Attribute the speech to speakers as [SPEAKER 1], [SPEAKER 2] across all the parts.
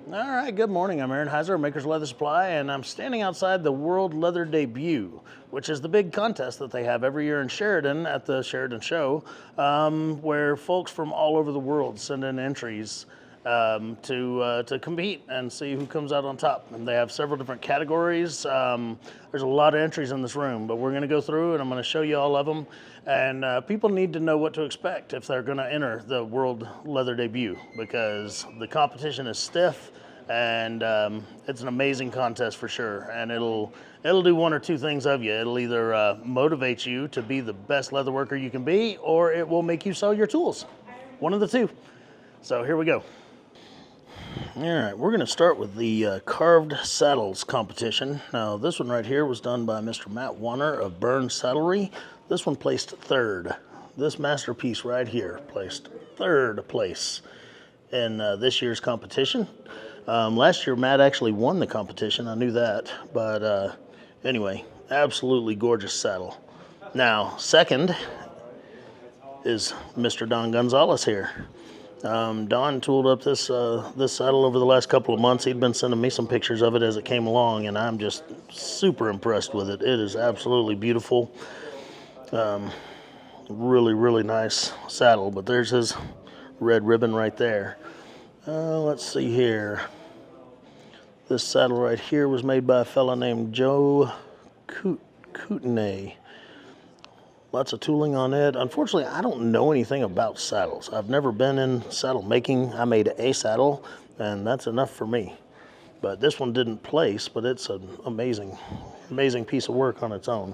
[SPEAKER 1] All right, good morning. I'm Aaron Heiser, Maker's Leather Supply, and I'm standing outside the World Leather Debut, which is the big contest that they have every year in Sheridan at the Sheridan Show, where folks from all over the world send in entries to compete and see who comes out on top. And they have several different categories. There's a lot of entries in this room, but we're going to go through and I'm going to show you all of them. And people need to know what to expect if they're going to enter the World Leather Debut, because the competition is stiff and it's an amazing contest for sure. And it'll do one or two things of you. It'll either motivate you to be the best leather worker you can be, or it will make you sell your tools. One of the two. So here we go. All right, we're going to start with the carved saddles competition. Now, this one right here was done by Mr. Matt Warner of Burn Saddlery. This one placed third. This masterpiece right here placed third place in this year's competition. Last year, Matt actually won the competition. I knew that. But anyway, absolutely gorgeous saddle. Now, second is Mr. Don Gonzalez here. Don tooled up this saddle over the last couple of months. He'd been sending me some pictures of it as it came along, and I'm just super impressed with it. It is absolutely beautiful. Really, really nice saddle, but there's his red ribbon right there. Let's see here. This saddle right here was made by a fella named Joe Kootenay. Lots of tooling on it. Unfortunately, I don't know anything about saddles. I've never been in saddle making. I made a saddle, and that's enough for me. But this one didn't place, but it's an amazing, amazing piece of work on its own.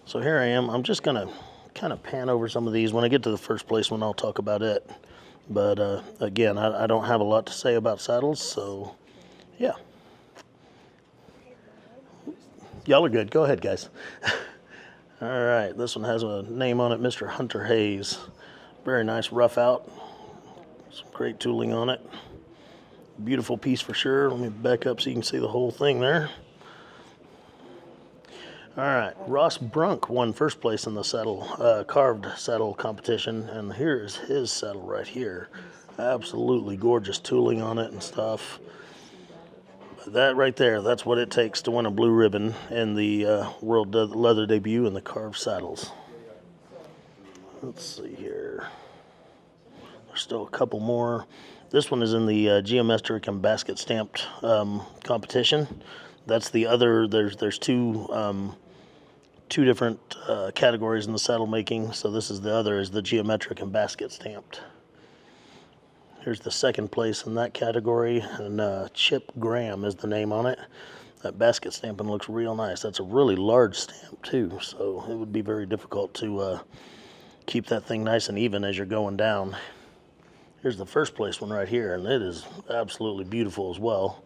[SPEAKER 1] So here I am. I'm just going to kind of pan over some of these. When I get to the first place one, I'll talk about it. But again, I don't have a lot to say about saddles, so yeah. Y'all are good. Go ahead, guys. All right, this one has a name on it, Mr. Hunter Hayes. Very nice rough out. Some great tooling on it. Beautiful piece for sure. Let me back up so you can see the whole thing there. All right, Ross Brunk won first place in the saddle, carved saddle competition, and here's his saddle right here. Absolutely gorgeous tooling on it and stuff. That right there, that's what it takes to win a blue ribbon in the World Leather Debut in the carved saddles. Let's see here. There's still a couple more. This one is in the geometric and basket stamped competition. That's the other. There's two different categories in the saddle making. So this is the other, is the geometric and basket stamped. Here's the second place in that category, and Chip Graham is the name on it. That basket stamping looks real nice. That's a really large stamp too, so it would be very difficult to keep that thing nice and even as you're going down. Here's the first place one right here, and it is absolutely beautiful as well.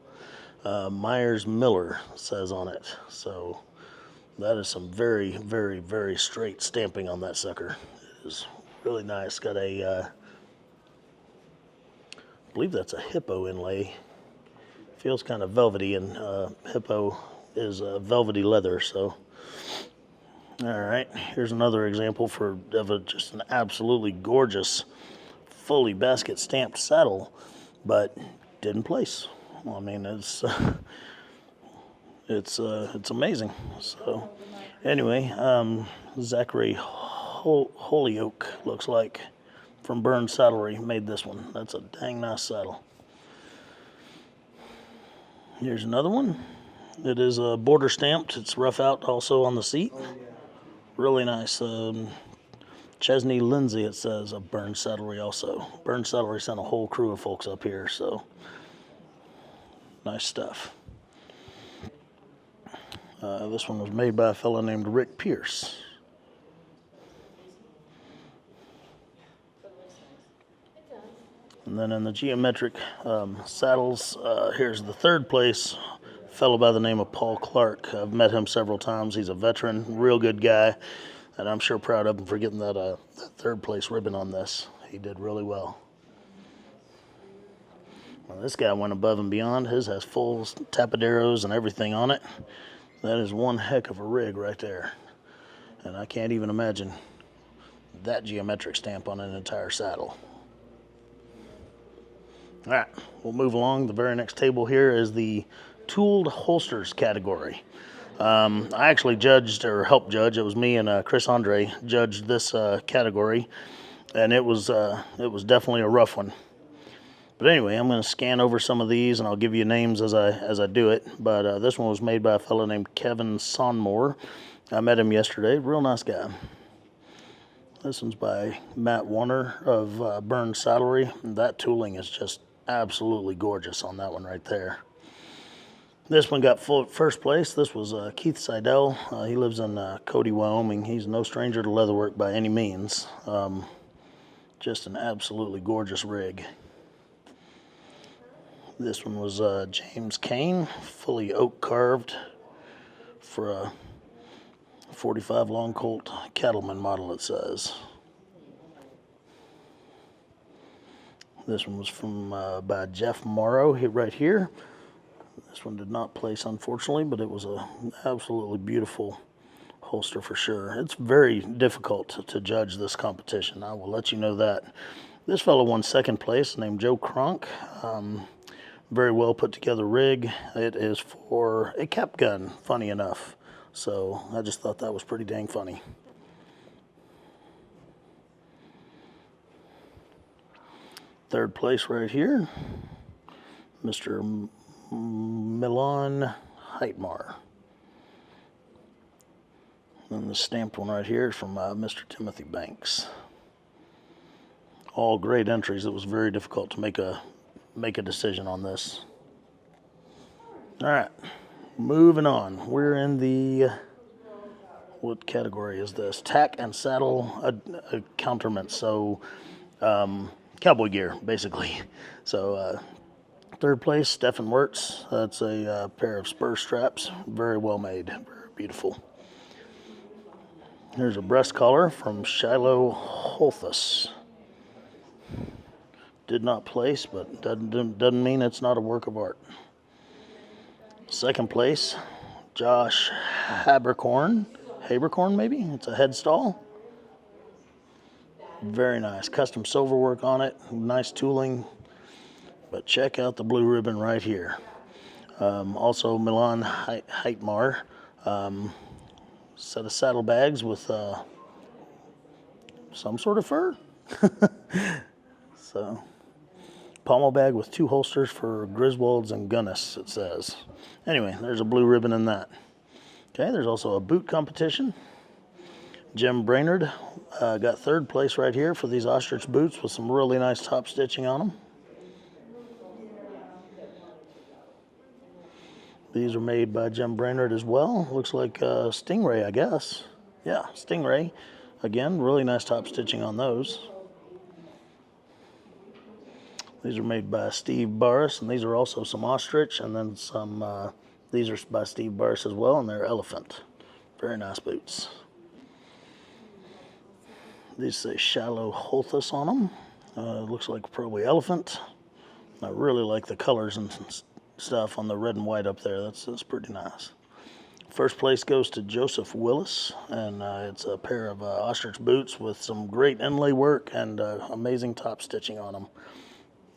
[SPEAKER 1] Myers Miller says on it, so that is some very, very, very straight stamping on that sucker. It is really nice. Got a I believe that's a hippo inlay. Feels kind of velvety, and hippo is velvety leather. So, all right, here's another example of just an absolutely gorgeous, fully basket stamped saddle, but didn't place. Well, I mean, it's amazing. So, anyway, Zachary Holyoke looks like, from Burn Saddlery, made this one. That's a dang nice saddle. Here's another one. It is border stamped. It's rough out also on the seat. Really nice. Chesney Lindsay, it says, of Burn Saddlery also. Burn Saddlery sent a whole crew of folks up here, so nice stuff. This one was made by a fellow named Rick Pierce. And then in the geometric saddles, here's the third place, a fellow by the name of Paul Clark. I've met him several times. He's a veteran, real good guy, and I'm sure proud of him for getting that third place ribbon on this. He did really well. Well, this guy went above and beyond. His has full tapaderos and everything on it. That is one heck of a rig right there. And I can't even imagine that geometric stamp on an entire saddle. All right, we'll move along. The very next table here is the tooled holsters category. I actually judged or helped judge. It was me and Chris Andre judged this category, and it was definitely a rough one. But anyway, I'm going to scan over some of these, and I'll give you names as I do it. But this one was made by a fellow named Kevin Sonmore. I met him yesterday. Real nice guy. This one's by Matt Warner of Burn Saddlery. That tooling is just absolutely gorgeous on that one right there. This one got first place. This was Keith Seidel. He lives in Cody, Wyoming. He's no stranger to leatherwork by any means. Just an absolutely gorgeous rig. This one was James Kane, fully oak carved for a 45 Long Colt Cattleman model, it says. This one was from by Jeff Morrow right here. This one did not place, unfortunately, but it was an absolutely beautiful holster for sure. It's very difficult to judge this competition. I will let you know that. This fellow won second place, named Joe Cronk. Very well put together rig. It is for a cap gun, funny enough. So I just thought that was pretty dang funny. Third place right here, Mr. Milan Heitmar. And the stamped one right here is from Mr. Timothy Banks. All great entries. It was very difficult to make a decision on this. All right, moving on. We're in the, what category is this? Tack and saddle accoutrements. So cowboy gear, basically. So third place, Stephen Wirtz. That's a pair of spur straps. Very well made, very beautiful. Here's a breast collar from Shiloh Holthus. Did not place, but doesn't mean it's not a work of art. Second place, Josh Habercorn maybe? It's a head stall. Very nice, custom silver work on it, nice tooling. But check out the blue ribbon right here. Also Milan Heitmar, set of saddlebags with some sort of fur. So, pommel bag with 2 holsters for Griswolds and Gunnis, it says. Anyway, there's a blue ribbon in that. Okay, there's also a boot competition. Jim Brainerd got third place right here for these ostrich boots with some really nice top stitching on them. These are made by Jim Brainerd as well. Looks like Stingray, I guess. Yeah, Stingray. Again, really nice top stitching on those. These are made by Steve Barris, and these are also some ostrich, and then some, these are by Steve Barris as well, and they're elephant. Very nice boots. These say Shiloh Holthus on them. Looks like probably elephant. I really like the colors and stuff on the red and white up there. That's pretty nice. First place goes to Joseph Willis, and it's a pair of ostrich boots with some great inlay work and amazing top stitching on them.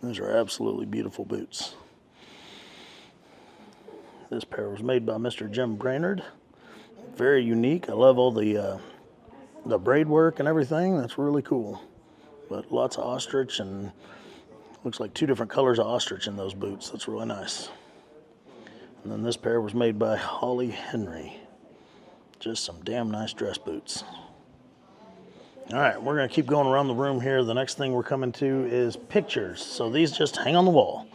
[SPEAKER 1] These are absolutely beautiful boots. This pair was made by Mr. Jim Brainerd. Very unique. I love all the braid work and everything. That's really cool. But lots of ostrich, and looks like 2 different colors of ostrich in those boots. That's really nice. And then this pair was made by Holly Henry. Just some damn nice dress boots. All right, we're going to keep going around the room here. The next thing we're coming to is pictures. So these just hang on the wall.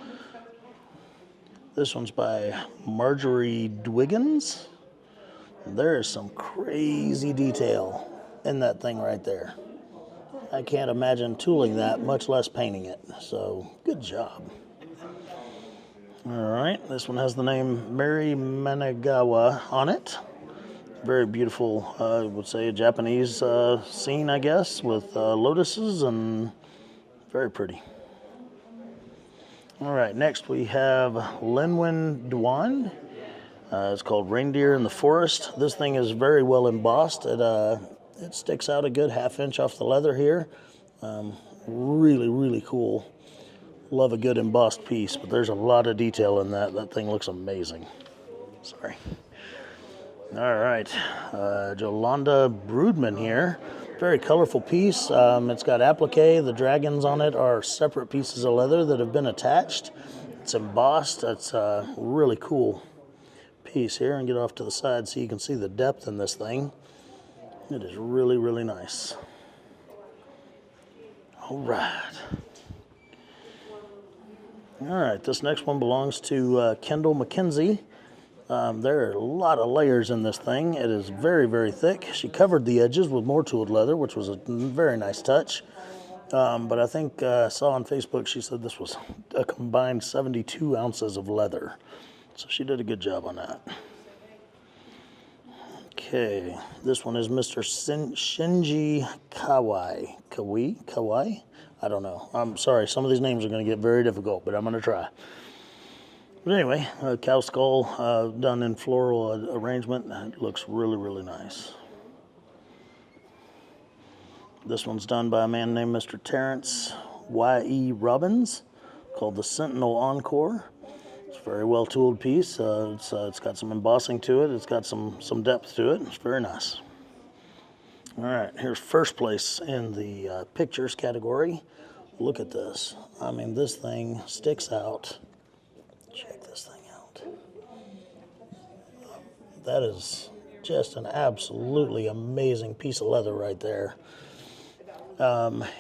[SPEAKER 1] This one's by Marjorie Dwiggins. There is some crazy detail in that thing right there. I can't imagine tooling that, much less painting it. So, good job. All right, this one has the name Mary Managawa on it. Very beautiful, I would say a Japanese scene, I guess, with lotuses, and very pretty. All right, next we have Lenwin Dwan. It's called Reindeer in the Forest. This thing is very well embossed. It sticks out a good 1/2 inch off the leather here. Really, really cool. Love a good embossed piece, but there's a lot of detail in that. That thing looks amazing. Sorry. All right, Jolanda Broodman here. Very colorful piece. It's got applique. The dragons on it are separate pieces of leather that have been attached. It's embossed. It's a really cool piece here. And get off to the side so you can see the depth in this thing. It is really, really nice. All right. All right, this next one belongs to Kendall McKenzie. There are a lot of layers in this thing. It is very, very thick. She covered the edges with more tooled leather, which was a very nice touch. But I think I saw on Facebook she said this was a combined 72 ounces of leather. So she did a good job on that. Okay, this one is Mr. Shinji Kawai. Kawai? I don't know. I'm sorry, some of these names are going to get very difficult, but I'm going to try. But anyway, a cow skull done in floral arrangement. It looks really, really nice. This one's done by a man named Mr. Terrence Y.E. Robbins, called the Sentinel Encore. It's a very well tooled piece. It's got some embossing to it. It's got some depth to it. It's very nice. All right, here's first place in the pictures category. Look at this. I mean, this thing sticks out. Check this thing out. That is just an absolutely amazing piece of leather right there.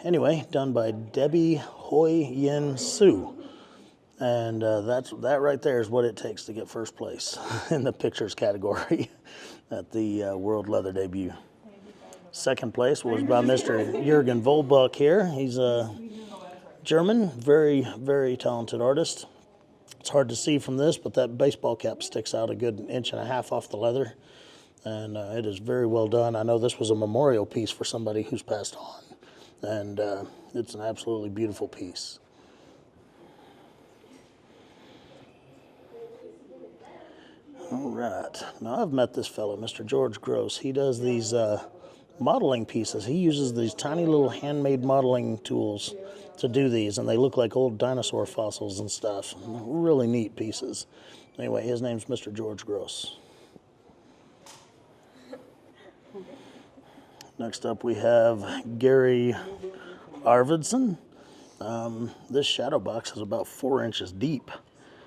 [SPEAKER 1] Anyway, done by Debbie Hoi Yin Su. And that right there is what it takes to get first place in the pictures category at the World Leather Debut. Second place was by Mr. Jürgen Volbuck here. He's a German, very, very talented artist. It's hard to see from this, but that baseball cap sticks out a good 1.5 inches off the leather. And it is very well done. I know this was a memorial piece for somebody who's passed on. And it's an absolutely beautiful piece. All right. Now, I've met this fellow, Mr. George Gross. He does these modeling pieces. He uses these tiny little handmade modeling tools to do these, and they look like old dinosaur fossils and stuff. Really neat pieces. Anyway, his name's Mr. George Gross. Next up, we have Gary Arvidsson. This shadow box is about 4 inches deep,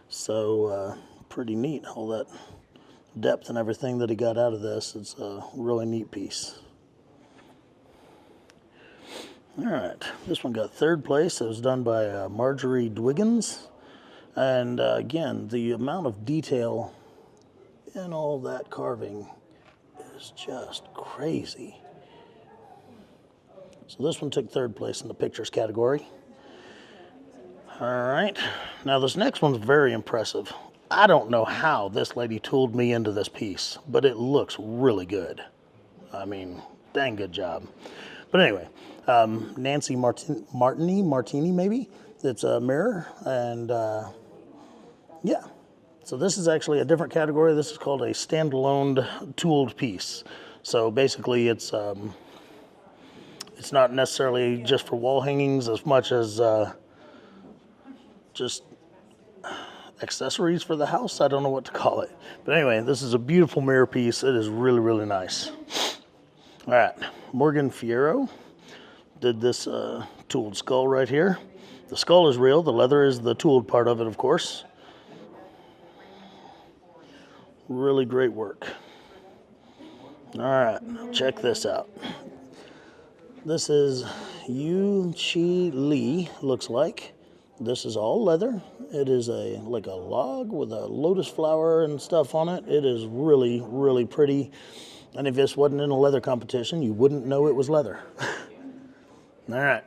[SPEAKER 1] so pretty neat. All that depth and everything that he got out of this. It's a really neat piece. All right, this one got third place. It was done by Marjorie Dwiggins. And again, the amount of detail in all that carving is just crazy. So this one took third place in the pictures category. All right, now this next one's very impressive. I don't know how this lady tooled me into this piece, but it looks really good. I mean, dang good job. But anyway, Nancy Martini maybe. It's a mirror, and yeah. So this is actually a different category. This is called a standalone tooled piece. So basically, it's not necessarily just for wall hangings as much as just accessories for the house. I don't know what to call it. But anyway, this is a beautiful mirror piece. It is really, really nice. All right, Morgan Fierro did this tooled skull right here. The skull is real. The leather is the tooled part of it, of course. Really great work. All right, check this out. This is Yu Chi Lee, looks like. This is all leather. It is like a log with a lotus flower and stuff on it. It is really, really pretty. And if this wasn't in a leather competition, you wouldn't know it was leather. All right.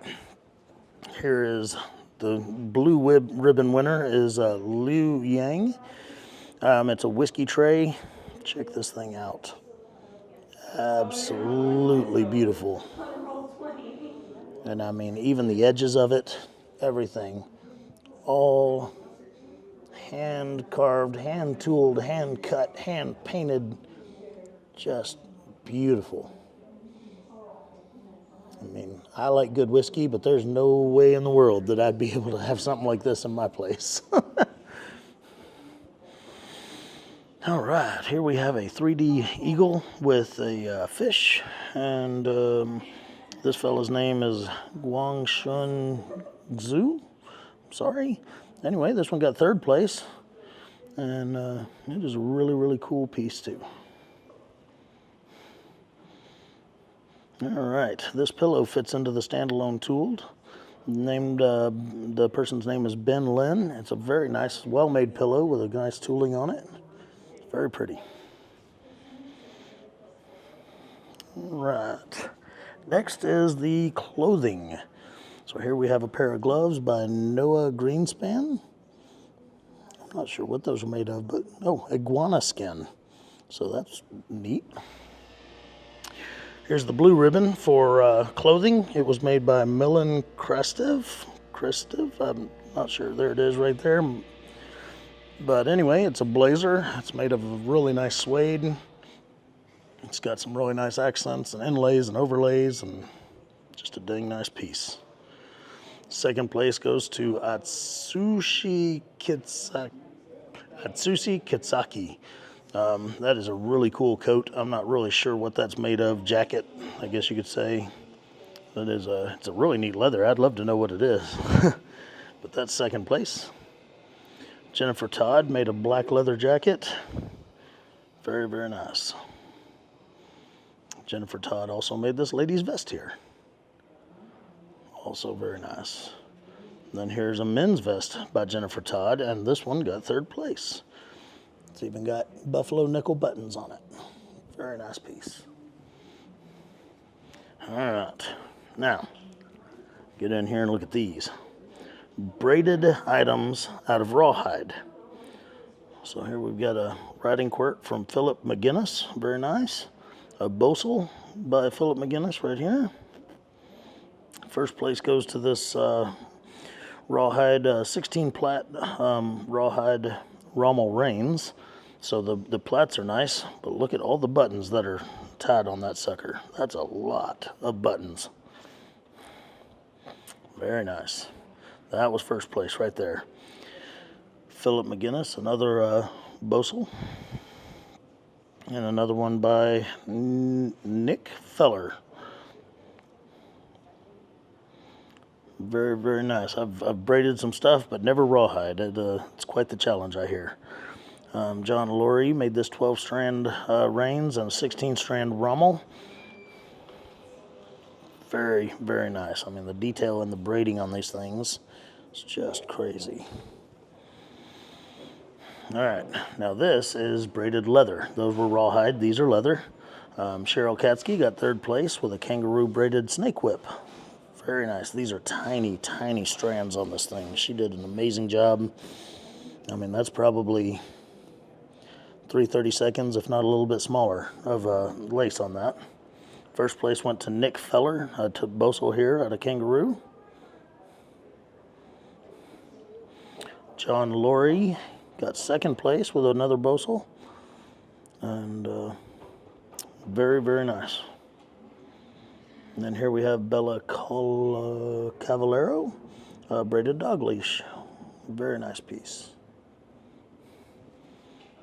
[SPEAKER 1] Here is the blue ribbon winner is Liu Yang. It's a whiskey tray. Check this thing out. Absolutely beautiful. And I mean, even the edges of it, everything, all hand carved, hand tooled, hand cut, hand painted, just beautiful. I mean, I like good whiskey, but there's no way in the world that I'd be able to have something like this in my place. All right, here we have a 3D eagle with a fish, and this fella's name is Guangshun Zhu. Sorry. Anyway, this one got third place, and it is a really, really cool piece too. All right, this pillow fits into the standalone tool. Named the person's name is Ben Lin. It's a very nice, well-made pillow with a nice tooling on it. Very pretty. Right. Next is the clothing. So here we have a pair of gloves by Noah Greenspan. I'm not sure what those are made of, but iguana skin. So that's neat. Here's the blue ribbon for clothing. It was made by Milan Krestev. I'm not sure. There it is right there. But anyway, it's a blazer. It's made of a really nice suede. It's got some really nice accents and inlays and overlays, and just a dang nice piece. Second place goes to Atsushi Kitsaki. That is a really cool coat. I'm not really sure what that's made of. Jacket, I guess you could say. It's a really neat leather. I'd love to know what it is. But that's second place. Jennifer Todd made a black leather jacket. Very, very nice. Jennifer Todd also made this lady's vest here. Also very nice. And then here's a men's vest by Jennifer Todd, and this one got third place. It's even got buffalo nickel buttons on it. Very nice piece. All right. Now, get in here and look at these. Braided items out of rawhide. So here we've got a riding quirt from Philip McGinnis. Very nice. A Bosel by Philip McGinnis right here. First place goes to this rawhide 16 plat rawhide Rommel reins. So the plats are nice, but look at all the buttons that are tied on that sucker. That's a lot of buttons. Very nice. That was first place right there. Philip McGinnis, another Bosel. And another one by Nick Feller. Very, very nice. I've braided some stuff, but never rawhide. It's quite the challenge, I hear. John Laurie made this 12-strand reins and a 16-strand Rommel. Very, very nice. I mean, the detail and the braiding on these things is just crazy. All right, now this is braided leather. Those were rawhide, these are leather. Cheryl Katsky got third place with a kangaroo braided snake whip. Very nice. These are tiny, tiny strands on this thing. She did an amazing job. I mean, that's probably 3/32, if not a little bit smaller, of lace on that. First place went to Nick Feller, to Bosel here out of Kangaroo. John Laurie got second place with another Bosel. And very, very nice. And then here we have Bella Cavallero, braided dog leash. Very nice piece.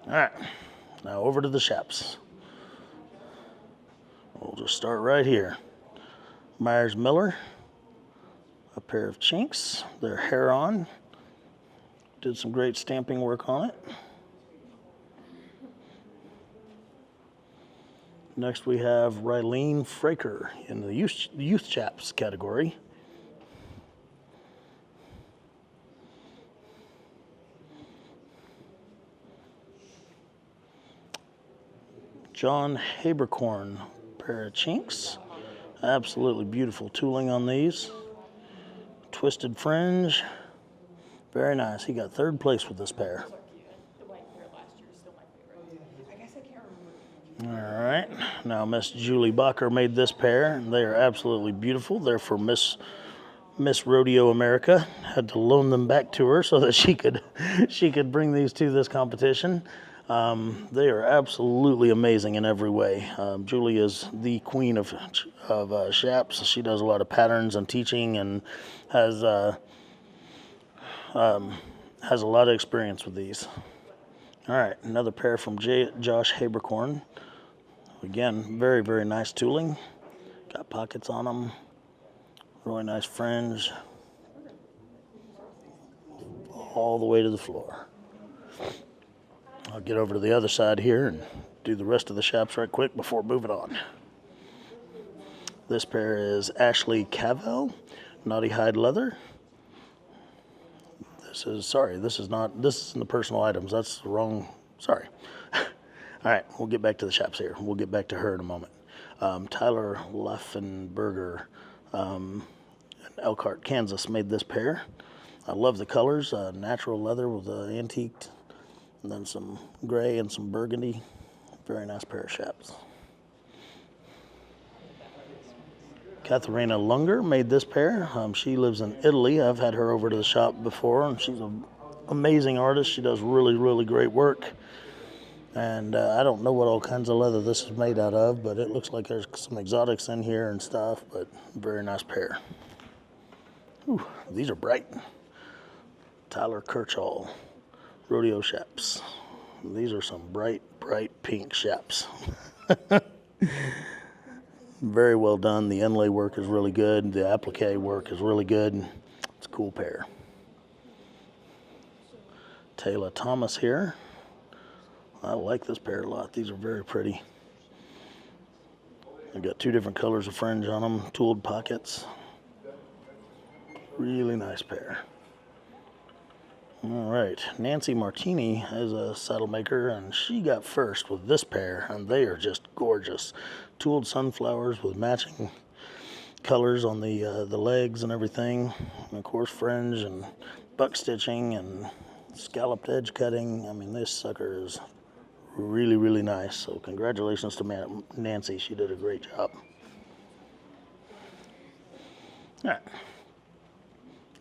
[SPEAKER 1] All right, now over to the Shaps. We'll just start right here. Myers Miller, a pair of chinks. They're hair on. Did some great stamping work on it. Next we have Rylene Fraker in the youth chaps category. John Habercorn, pair of chinks. Absolutely beautiful tooling on these. Twisted fringe. Very nice. He got third place with this pair. All right. Now Miss Julie Bacher made this pair, and they are absolutely beautiful. They're for Miss Rodeo America. Had to loan them back to her so that she could bring these to this competition. They are absolutely amazing in every way. Julie is the queen of shaps. She does a lot of patterns and teaching, and has has a lot of experience with these. All right, another pair from Josh Habercorn. Again, very, very nice tooling. Got pockets on them. Really nice fringe. All the way to the floor. I'll get over to the other side here and do the rest of the shaps right quick before moving on. This pair is Ashley Cavell, Naughty Hide Leather. This isn't the personal items. That's the wrong, sorry. All right, we'll get back to the shaps here. We'll get back to her in a moment. Tyler Laffenberger in Elkhart, Kansas made this pair. I love the colors, natural leather with antiqued, and then some gray and some burgundy. Very nice pair of shaps. Katharina Lunger made this pair. She lives in Italy. I've had her over to the shop before, and she's an amazing artist. She does really, really great work. And I don't know what all kinds of leather this is made out of, but it looks like there's some exotics in here and stuff, but very nice pair. Ooh, these are bright. Tyler Kirchall, Rodeo Shaps. These are some bright, bright pink shaps. Very well done. The inlay work is really good. The applique work is really good. It's a cool pair. Taylor Thomas here. I like this pair a lot. These are very pretty. I've got two different colors of fringe on them, tooled pockets. Really nice pair. All right, Nancy Martini is a saddle maker, and she got first with this pair, and they are just gorgeous. Tooled sunflowers with matching colors on the legs and everything, and of course fringe and buck stitching and scalloped edge cutting. I mean, this sucker is really, really nice. So congratulations to Nancy. She did a great job. All right,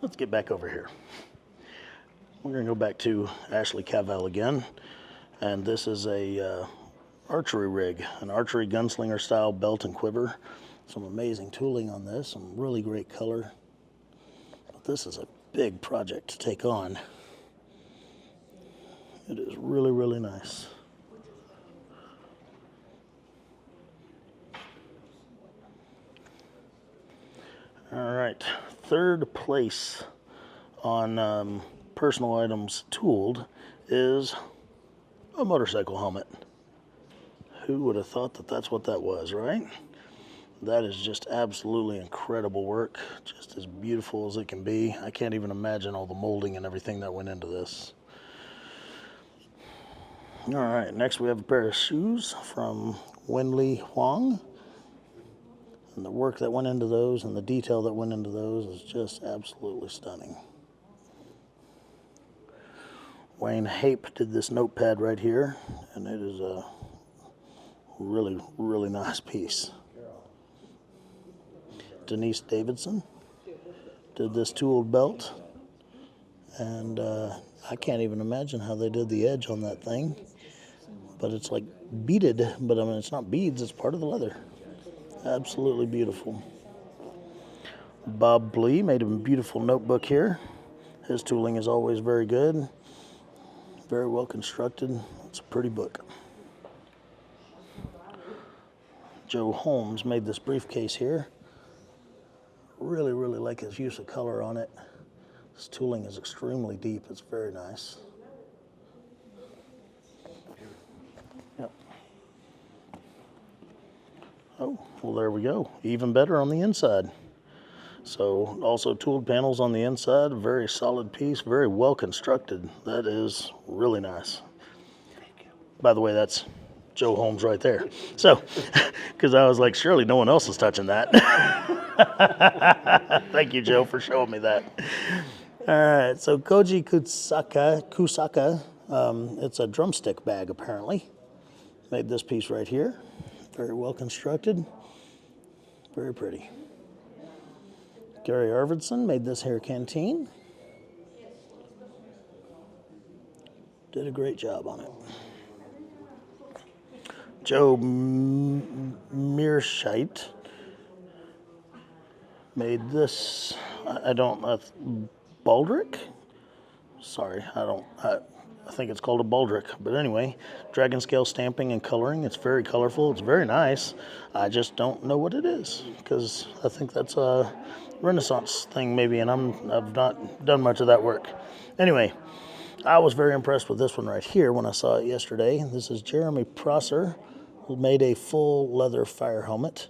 [SPEAKER 1] let's get back over here. We're going to go back to Ashley Cavell again, and this is a archery rig, an archery gunslinger style belt and quiver. Some amazing tooling on this, some really great color. But this is a big project to take on. It is really, really nice. All right, third place on personal items tooled is a motorcycle helmet. Who would have thought that that's what that was, right? That is just absolutely incredible work, just as beautiful as it can be. I can't even imagine all the molding and everything that went into this. All right, next we have a pair of shoes from Wenli Huang. And the work that went into those and the detail that went into those is just absolutely stunning. Wayne Hape did this notepad right here, and it is a really, really nice piece. Denise Davidson did this tooled belt, and I can't even imagine how they did the edge on that thing, but it's like beaded, but I mean, it's not beads, it's part of the leather. Absolutely beautiful. Bob Blee made a beautiful notebook here. His tooling is always very good. Very well constructed. It's a pretty book. Joe Holmes made this briefcase here. Really, really like his use of color on it. This tooling is extremely deep. It's very nice. Yep. Oh, well, there we go. Even better on the inside. So also tooled panels on the inside, very solid piece, very well constructed. That is really nice. By the way, that's Joe Holmes right there. So, because I was like, surely no one else is touching that. Thank you, Joe, for showing me that. All right, so Koji Kusaka, it's a drumstick bag apparently. Made this piece right here. Very well constructed, very pretty. Gary Arvidsson made this hair canteen. Did a great job on it. Joe Mearshite made this. I don't. Baldric? Sorry, I think it's called a baldric. But anyway, dragon scale stamping and coloring. It's very colorful. It's very nice. I just don't know what it is because I think that's a Renaissance thing maybe, and I've not done much of that work. Anyway, I was very impressed with this one right here when I saw it yesterday. This is Jeremy Prosser, who made a full leather fire helmet.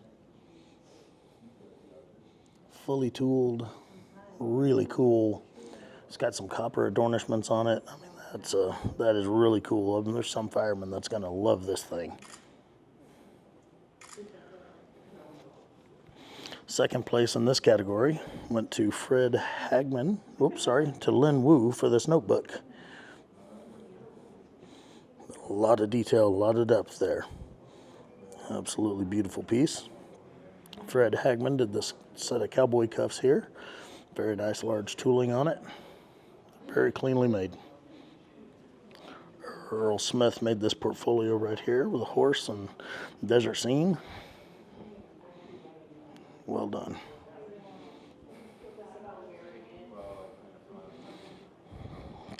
[SPEAKER 1] Fully tooled, really cool. It's got some copper adornments on it. I mean, that is really cool. I mean, there's some firemen that's gonna love this thing. Second place in this category went to Fred Hagman. To Lin Wu for this notebook. A lot of detail, a lot of depth there. Absolutely beautiful piece. Fred Hagman did this set of cowboy cuffs here. Very nice large tooling on it. Very cleanly made. Earl Smith made this portfolio right here with a horse and desert scene. Well done.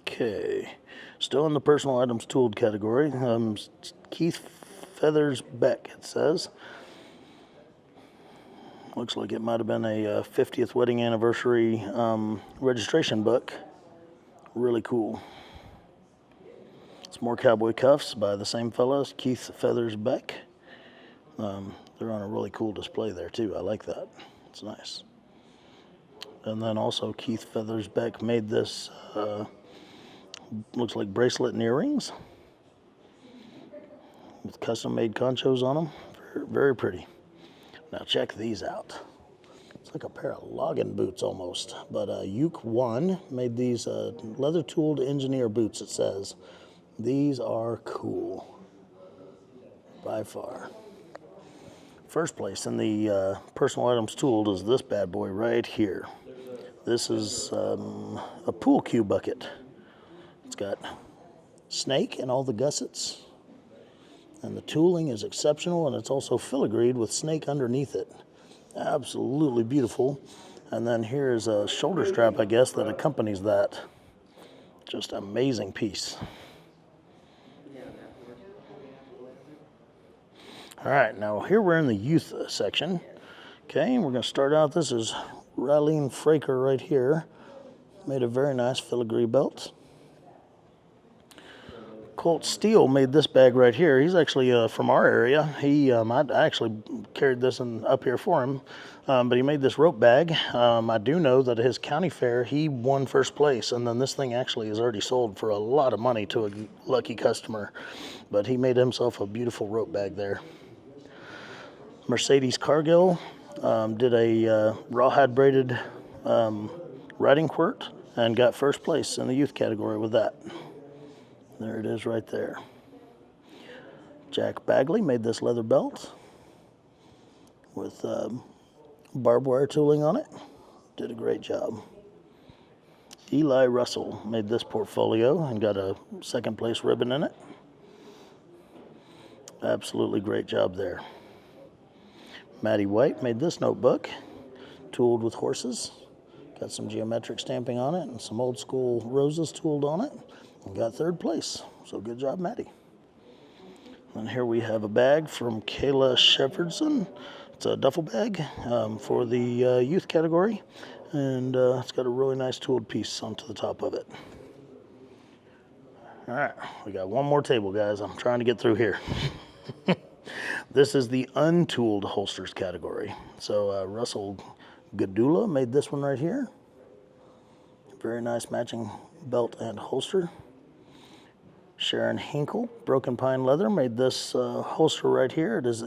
[SPEAKER 1] Okay, still in the personal items tooled category. Keith Feathers Beck, it says. Looks like it might have been a 50th wedding anniversary registration book. Really cool. It's more cowboy cuffs by the same fellows, Keith Feathers Beck. They're on a really cool display there too. I like that. It's nice. And then also Keith Feathers Beck made this, looks like bracelet and earrings with custom made conchos on them. Very, very pretty. Now check these out. It's like a pair of logging boots almost. But Uke One made these leather tooled engineer boots, it says. These are cool. By far. First place in the personal items tooled is this bad boy right here. This is a pool cue bucket. It's got snake and all the gussets. And the tooling is exceptional, and it's also filigreed with snake underneath it. Absolutely beautiful. And then here's a shoulder strap, I guess, that accompanies that. Just amazing piece. All right, now here we're in the youth section. Okay, we're going to start out. This is Raylene Fraker right here. Made a very nice filigree belt. Colt Steele made this bag right here. He's actually from our area. I actually carried this up here for him, but he made this rope bag. I do know that at his county fair, he won first place, and then this thing actually is already sold for a lot of money to a lucky customer. But he made himself a beautiful rope bag there. Mercedes Cargill did a rawhide braided riding quirt and got first place in the youth category with that. There it is right there. Jack Bagley made this leather belt with barbed wire tooling on it. Did a great job. Eli Russell made this portfolio and got a second place ribbon in it. Absolutely great job there. Maddie White made this notebook, tooled with horses. Got some geometric stamping on it and some old school roses tooled on it. And got third place. So good job, Maddie. And here we have a bag from Kayla Shepardson. It's a duffel bag for the youth category. And it's got a really nice tooled piece onto the top of it. All right, we got one more table, guys. I'm trying to get through here. This is the untooled holsters category. So Russell Gadula made this one right here. Very nice matching belt and holster. Sharon Hinkle, Broken Pine Leather, made this holster right here. It is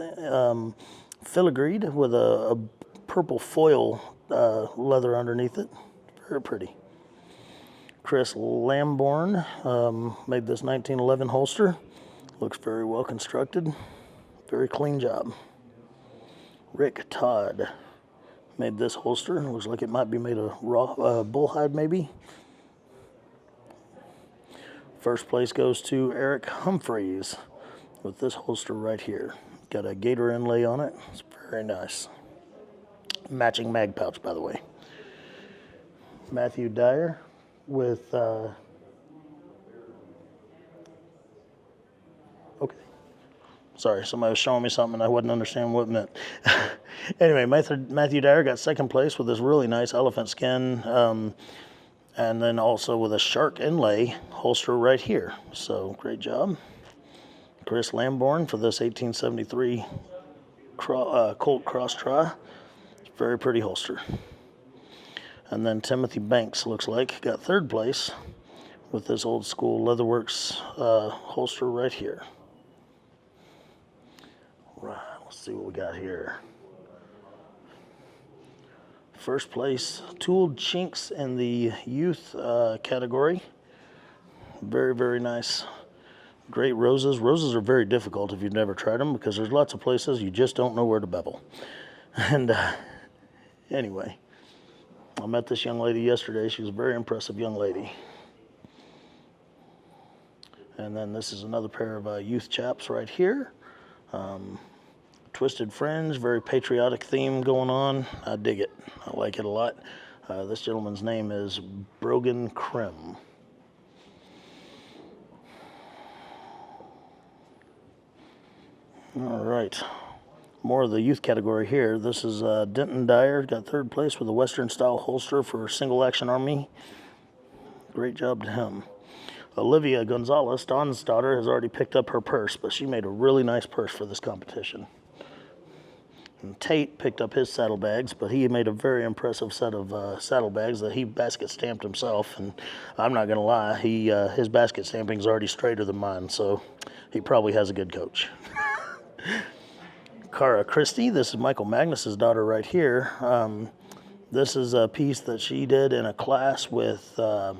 [SPEAKER 1] filigreed with a purple foil leather underneath it. Very pretty. Chris Lamborn made this 1911 holster. Looks very well constructed. Very clean job. Rick Todd made this holster. Looks like it might be made of raw bullhide maybe. First place goes to Eric Humphreys. with this holster right here. Got a gator inlay on it. It's very nice. Matching mag pouch, by the way. Matthew Dyer with, okay. Sorry, somebody was showing me something and I wasn't understanding what it meant. Anyway, Matthew Dyer got second place with this really nice elephant skin, and then also with a shark inlay holster right here. So great job. Chris Lamborn for this 1873 Colt Cross Tri. Very pretty holster. And then Timothy Banks, looks like, got third place with this old school Leatherworks holster right here. Right, let's see what we got here. First place, Tooled Chinks in the youth category. Very, very nice. Great roses. Roses are very difficult if you've never tried them because there's lots of places you just don't know where to bevel. And anyway, I met this young lady yesterday. She was a very impressive young lady. And then this is another pair of youth chaps right here. Twisted fringe, very patriotic theme going on. I dig it. I like it a lot. This gentleman's name is Brogan Krim. All right, more of the youth category here. This is Denton Dyer, got third place with a Western style holster for Single Action Army. Great job to him. Olivia Gonzalez, Don's daughter, has already picked up her purse, but she made a really nice purse for this competition. And Tate picked up his saddlebags, but he made a very impressive set of saddlebags that he basket stamped himself. And I'm not gonna lie, his basket stamping is already straighter than mine, so he probably has a good coach. Cara Christie, this is Michael Magnus's daughter right here. This is a piece that she did in a class with, of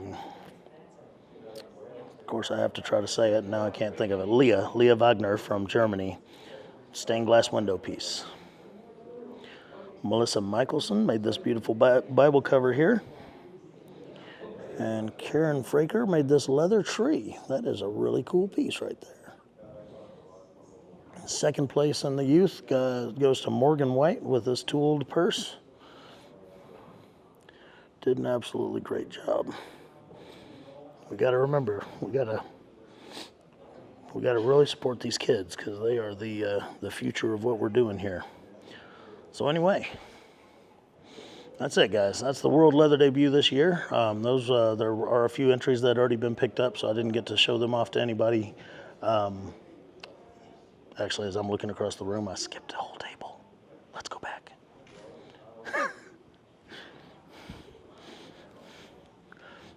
[SPEAKER 1] course I have to try to say it, now I can't think of it, Leah Wagner from Germany. Stained glass window piece. Melissa Michelson made this beautiful Bible cover here. And Karen Fraker made this leather tree. That is a really cool piece right there. Second place in the youth goes to Morgan White with this tooled purse. Did an absolutely great job. We got to remember, we got to really support these kids because they are the future of what we're doing here. So anyway, that's it, guys. That's the World Leather Debut this year. There are a few entries that had already been picked up, so I didn't get to show them off to anybody. Actually, as I'm looking across the room, I skipped a whole table. Let's go back.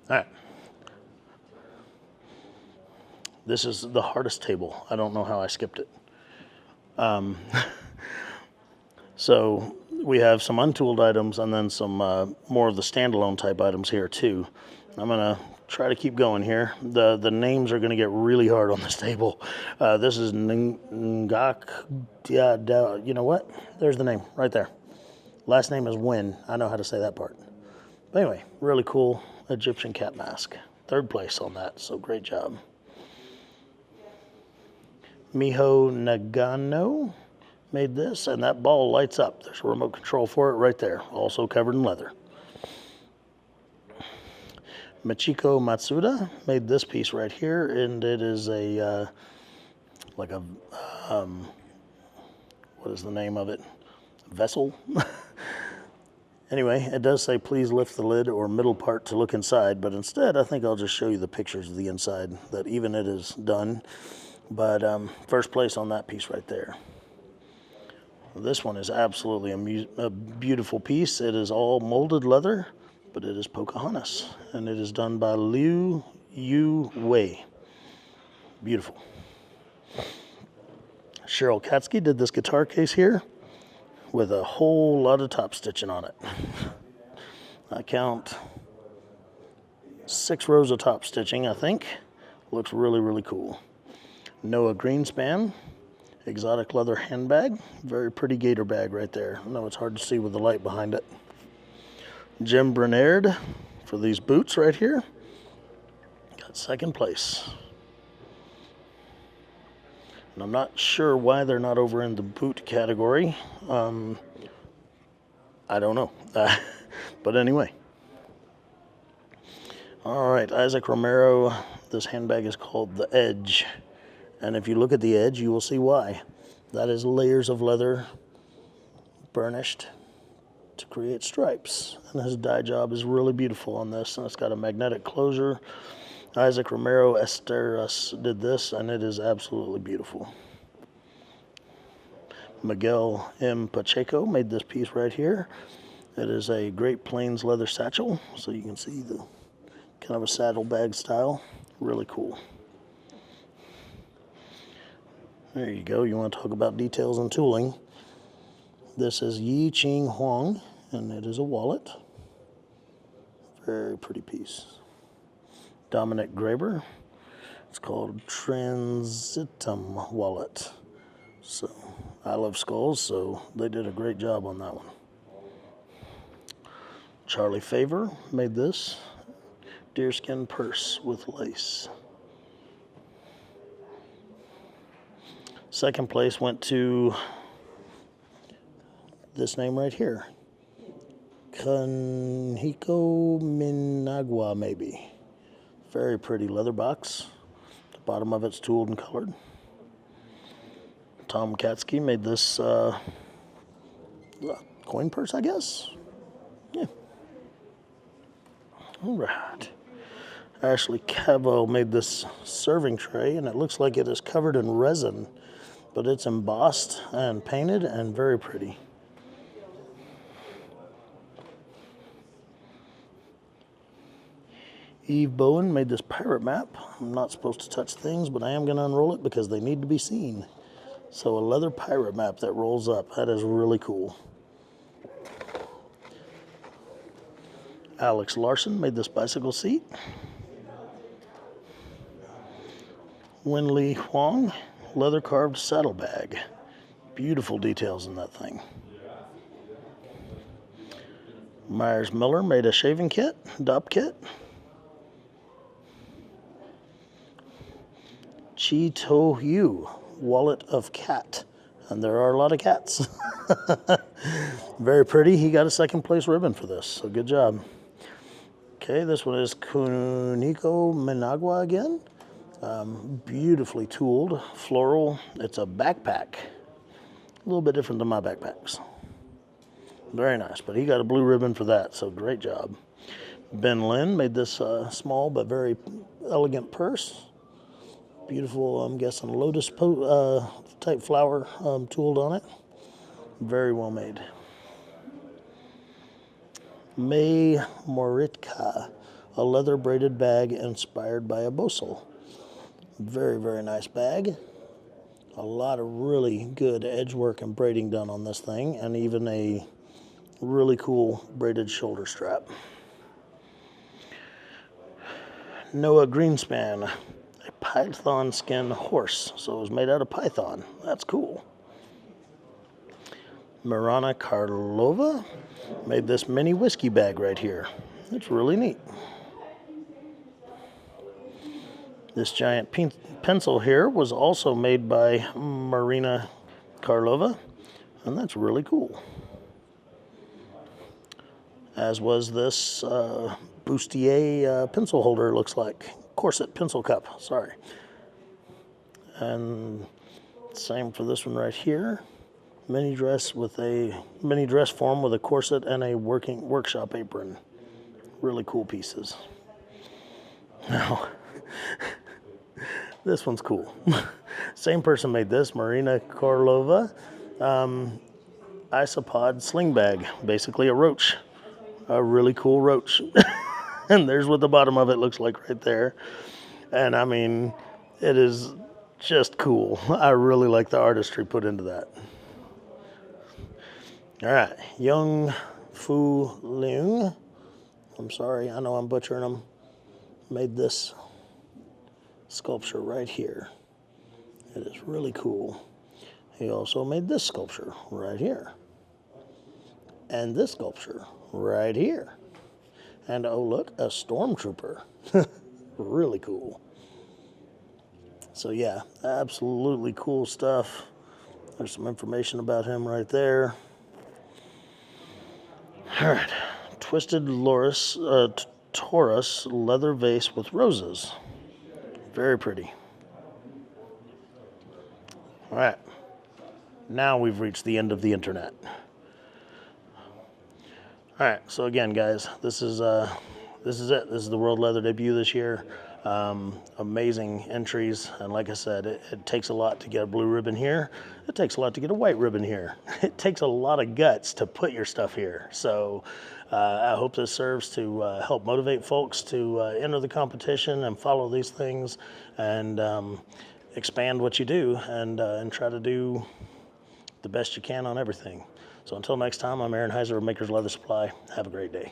[SPEAKER 1] All right. This is the hardest table. I don't know how I skipped it. So we have some untooled items and then some more of the standalone type items here too. I'm gonna try to keep going here. The names are gonna get really hard on this table. This is Ngak. You know what? There's the name right there. Last name is Win. I know how to say that part. But anyway, really cool Egyptian cat mask. Third place on that, so great job. Miho Nagano made this, and that ball lights up. There's a remote control for it right there, also covered in leather. Michiko Matsuda made this piece right here, and it is a, what is the name of it? Vessel? Anyway, it does say please lift the lid or middle part to look inside, but instead I think I'll just show you the pictures of the inside that even it is done. But first place on that piece right there. This one is absolutely a beautiful piece. It is all molded leather, but it is Pocahontas, and it is done by Liu Yu Wei. Beautiful. Cheryl Katsky did this guitar case here with a whole lot of top stitching on it. I count 6 rows of top stitching, I think. Looks really, really cool. Noah Greenspan, exotic leather handbag. Very pretty gator bag right there. I know it's hard to see with the light behind it. Jim Bernard for these boots right here. Got second place. And I'm not sure why they're not over in the boot category. I don't know. But anyway. All right, Isaac Romero. This handbag is called the Edge. And if you look at the edge, you will see why. That is layers of leather burnished to create stripes. And his dye job is really beautiful on this. And it's got a magnetic closure. Isaac Romero Esteras did this, and it is absolutely beautiful. Miguel M. Pacheco made this piece right here. It is a Great Plains leather satchel, so you can see the kind of a saddlebag style. Really cool. There you go. You want to talk about details and tooling. This is Yi Ching Huang, and it is a wallet. Very pretty piece. Dominic Graber. It's called Transitum Wallet. So I love skulls, so they did a great job on that one. Charlie Favor made this deerskin purse with lace. Second place went to this name right here. Kanhiko Minagua, maybe. Very pretty leather box. The bottom of it's tooled and colored. Tom Katsky made this coin purse, I guess. Yeah. All right. Ashley Cavo made this serving tray, and it looks like it is covered in resin, but it's embossed and painted and very pretty. Eve Bowen made this pirate map. I'm not supposed to touch things, but I am going to unroll it because they need to be seen. So a leather pirate map that rolls up. That is really cool. Alex Larson made this bicycle seat. Winley Huang, leather carved saddlebag. Beautiful details in that thing. Myers Miller made a shaving kit, dop kit. Chi To Yu, wallet of cat. And there are a lot of cats. Very pretty. He got a second place ribbon for this, so good job. Okay, this one is Kuniko Managua again. Beautifully tooled, floral. It's a backpack. A little bit different than my backpacks. Very nice, but he got a blue ribbon for that, so great job. Ben Lynn made this small but very elegant purse. Beautiful, I'm guessing, lotus type flower tooled on it. Very well made. May Moritka, a leather braided bag inspired by a bosal. Very, very nice bag. A lot of really good edge work and braiding done on this thing, and even a really cool braided shoulder strap. Noah Greenspan, a python skin horse. So it was made out of python. That's cool. Mirana Karlova made this mini whiskey bag right here. It's really neat. This giant pencil here was also made by Marina Karlova, and that's really cool. As was this bustier pencil holder, it looks like. Corset pencil cup, sorry. And same for this one right here. Mini dress form with a corset and a workshop apron. Really cool pieces. Now, this one's cool. Same person made this, Marina Karlova. Isopod sling bag, basically a roach. A really cool roach. And there's what the bottom of it looks like right there. And I mean, it is just cool. I really like the artistry put into that. All right, Young Fu Leung. I'm sorry, I know I'm butchering them. Made this sculpture right here. It is really cool. He also made this sculpture right here. And this sculpture right here. And oh look, a stormtrooper. Really cool. So yeah, absolutely cool stuff. There's some information about him right there. All right, Twisted Taurus leather vase with roses. Very pretty. All right, now we've reached the end of the internet. All right, so again, guys, this is it. This is the World Leather debut this year. Amazing entries, and like I said, it takes a lot to get a blue ribbon here. It takes a lot to get a white ribbon here. It takes a lot of guts to put your stuff here. So I hope this serves to help motivate folks to enter the competition and follow these things, and expand what you do, and try to do the best you can on everything. So until next time, I'm Aaron Heiser of Maker's Leather Supply. Have a great day.